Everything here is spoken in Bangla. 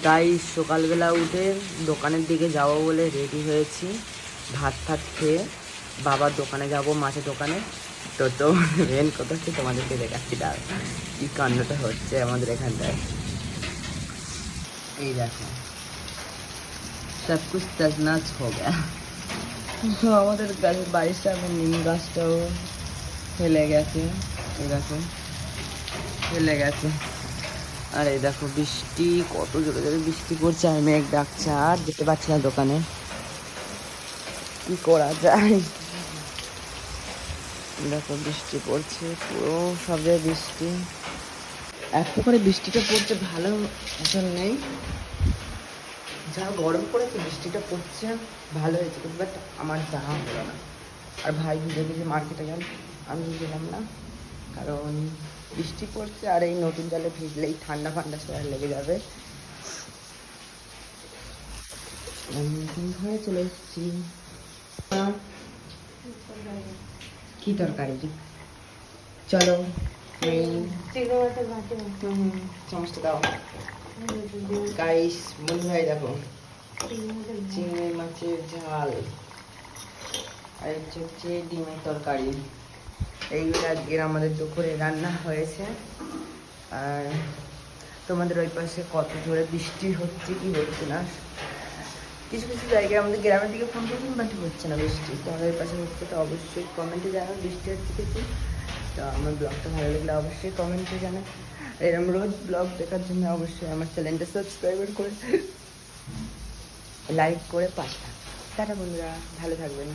গাইস সকালবেলা উঠে দোকানের দিকে যাব বলে রেডি হয়েছি। ভাত খেয়ে বাবার দোকানে যাব, মাছের দোকানে। তো মেন কথা হচ্ছে তোমাদেরকে দেখাচ্ছি দাঁড় কি কাণ্ডটা হচ্ছে আমাদের এখানটায়। এই দেখো, সব কুছ তছনছ হো গয়া। আমাদের বাড়ির সামনে নিম গাছটাও ফেলে গেছে। এই দেখো ফেলে গেছে। আর এই দেখো বৃষ্টি, কত জোরে জোরে বৃষ্টি পড়ছে। আর মেঘ ডাকছে, আর যেতে পারছি না দোকানে, কি করা যায়। দেখো বৃষ্টি পড়ছে, পুরো সব জায়গায় বৃষ্টি। এত করে বৃষ্টিটা পড়ছে ভালো মতন নেই, যা গরম পড়েছে বৃষ্টিটা পড়ছে ভালো হয়েছে, বাট আমার যাওয়া হলো না। আর ভাই ভিজে ভিজে মার্কেটে গেল, আমি গেলাম না, কারণ বৃষ্টি পড়ছে আর এই নতুন জলে ভিজলেই ঠান্ডা ফান্ডা শরীর লেগে যাবে। আমি এখন ঘরে চলে এসেছি। কি তরকারি? চলো সমস্ত দাও। গাইস বন্ধু ভাই দেখো, চিংড়ি মাছের ঝাল আর হচ্ছে ডিমের তরকারি। এইগুলো আজকের আমাদের দুপুরে রান্না হয়েছে। আর তোমাদের ওই পাশে কত জোরে বৃষ্টি হচ্ছে কি হচ্ছে না, কিছু কিছু জায়গায় আমাদের গ্রামের দিকে ফোন করছি, বাট হচ্ছে না বৃষ্টি। তোমাদের ওই পাশে হচ্ছে তো অবশ্যই কমেন্টে জানাও বৃষ্টি হচ্ছে কিছু। তো আমার ব্লগটা ভালো লাগলে অবশ্যই কমেন্টে জানাও। এরকম রোজ ব্লগ দেখার জন্য অবশ্যই আমার চ্যানেলটা সাবস্ক্রাইব করে লাইক করে পাশে থাকো। টাটা বন্ধুরা, ভালো থাকবেন।